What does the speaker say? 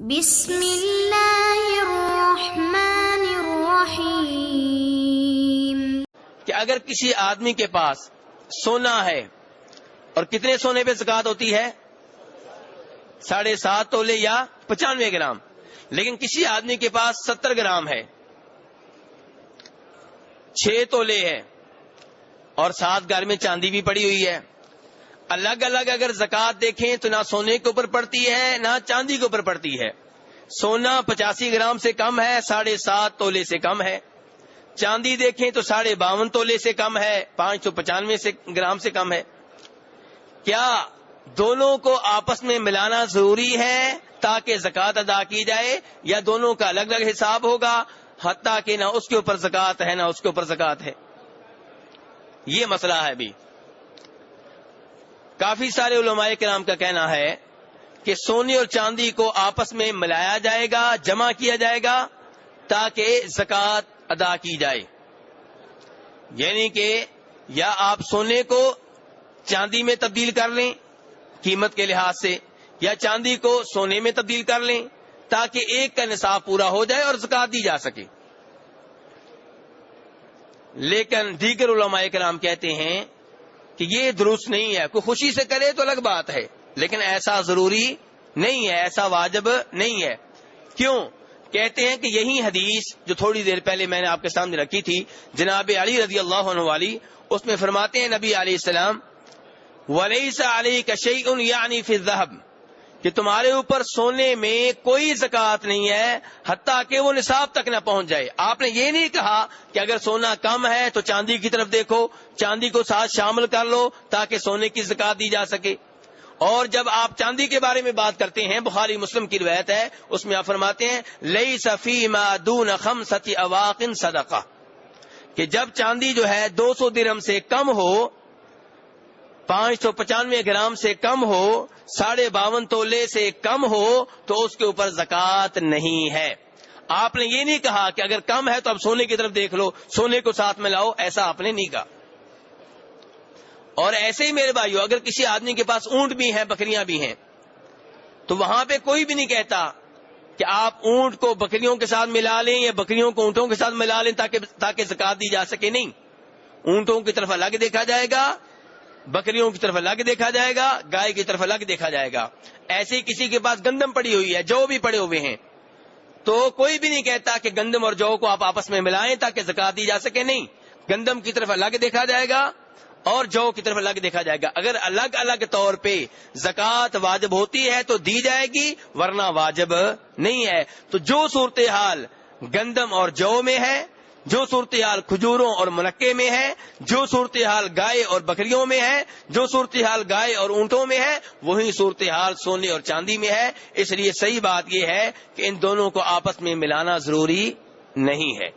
بسم اللہ الرحمن الرحیم۔ کہ اگر کسی آدمی کے پاس سونا ہے اور کتنے سونے پہ زکوٰۃ ہوتی ہے 7.5 تولے یا 95 گرام، لیکن کسی آدمی کے پاس 70 گرام ہے، 6 تولے ہے اور 7 گھر میں چاندی بھی پڑی ہوئی ہے، الگ الگ اگر زکوٰۃ دیکھیں تو نہ سونے کے اوپر پڑتی ہے نہ چاندی کے اوپر پڑتی ہے۔ سونا 85 گرام سے کم ہے، 7.5 تولے سے کم ہے۔ چاندی دیکھیں تو 52.5 تولے سے کم ہے، 595 گرام سے کم ہے۔ کیا دونوں کو آپس میں ملانا ضروری ہے تاکہ زکوٰۃ ادا کی جائے، یا دونوں کا الگ الگ حساب ہوگا، حتیٰ کہ نہ اس کے اوپر زکوٰۃ ہے نہ اس کے اوپر زکوٰۃ ہے؟ یہ مسئلہ ہے بھی۔ کافی سارے علماء کرام کا کہنا ہے کہ سونے اور چاندی کو آپس میں ملایا جائے گا، جمع کیا جائے گا تاکہ زکوٰۃ ادا کی جائے، یعنی کہ یا آپ سونے کو چاندی میں تبدیل کر لیں قیمت کے لحاظ سے، یا چاندی کو سونے میں تبدیل کر لیں تاکہ ایک کا نصاب پورا ہو جائے اور زکوٰۃ دی جا سکے۔ لیکن دیگر علماء کرام کہتے ہیں کہ یہ درست نہیں ہے۔ کوئی خوشی سے کرے تو الگ بات ہے، لیکن ایسا ضروری نہیں ہے، ایسا واجب نہیں ہے۔ کیوں؟ کہتے ہیں کہ یہی حدیث جو تھوڑی دیر پہلے میں نے آپ کے سامنے رکھی تھی جناب علی رضی اللہ عنہ والی، اس میں فرماتے ہیں نبی علیہ السلام وَلَيْسَ عَلَيْكَ شَيْءٌ یعنی فِي الذَّهَبِ، کہ تمہارے اوپر سونے میں کوئی زکوٰۃ نہیں ہے حتیٰ کہ وہ نصاب تک نہ پہنچ جائے۔ آپ نے یہ نہیں کہا کہ اگر سونا کم ہے تو چاندی کی طرف دیکھو، چاندی کو ساتھ شامل کر لو تاکہ سونے کی زکوٰۃ دی جا سکے۔ اور جب آپ چاندی کے بارے میں بات کرتے ہیں، بخاری مسلم کی روایت ہے، اس میں آپ فرماتے ہیں لَيْسَ فِي مَا دُونَ 5 أَوَاقٍ صَدَقَةٌ، کہ جب چاندی جو ہے 200 درہم سے کم ہو، 595 گرام سے کم ہو، 52.5 تولے سے کم ہو تو اس کے اوپر زکوٰۃ نہیں ہے۔ آپ نے یہ نہیں کہا کہ اگر کم ہے تو اب سونے کی طرف دیکھ لو، سونے کو ساتھ میں لاؤ، ایسا آپ نے نہیں کہا۔ اور ایسے ہی میرے بھائیو، اگر کسی آدمی کے پاس اونٹ بھی ہیں، بکریاں بھی ہیں، تو وہاں پہ کوئی بھی نہیں کہتا کہ آپ اونٹ کو بکریوں کے ساتھ ملا لیں یا بکریوں کو اونٹوں کے ساتھ ملا لیں تاکہ زکوٰۃ دی جا سکے۔ نہیں، اونٹوں کی طرف الگ دیکھا جائے گا، بکریوں کی طرف الگ دیکھا جائے گا، گائے کی طرف الگ دیکھا جائے گا۔ ایسے ہی کسی کے پاس گندم پڑی ہوئی ہے، جو بھی پڑے ہوئے ہیں، تو کوئی بھی نہیں کہتا کہ گندم اور جو کو آپ آپس میں ملائیں تاکہ زکوٰۃ دی جا سکے۔ نہیں، گندم کی طرف الگ دیکھا جائے گا اور جو کی طرف الگ دیکھا جائے گا۔ اگر الگ الگ طور پہ زکوٰۃ واجب ہوتی ہے تو دی جائے گی، ورنہ واجب نہیں ہے۔ تو جو صورتحال گندم اور جو میں ہے، جو صورتحال کھجوروں اور منقے میں ہے، جو صورتحال گائے اور بکریوں میں ہے، جو صورتحال گائے اور اونٹوں میں ہے، وہی صورتحال سونے اور چاندی میں ہے۔ اس لیے صحیح بات یہ ہے کہ ان دونوں کو آپس میں ملانا ضروری نہیں ہے۔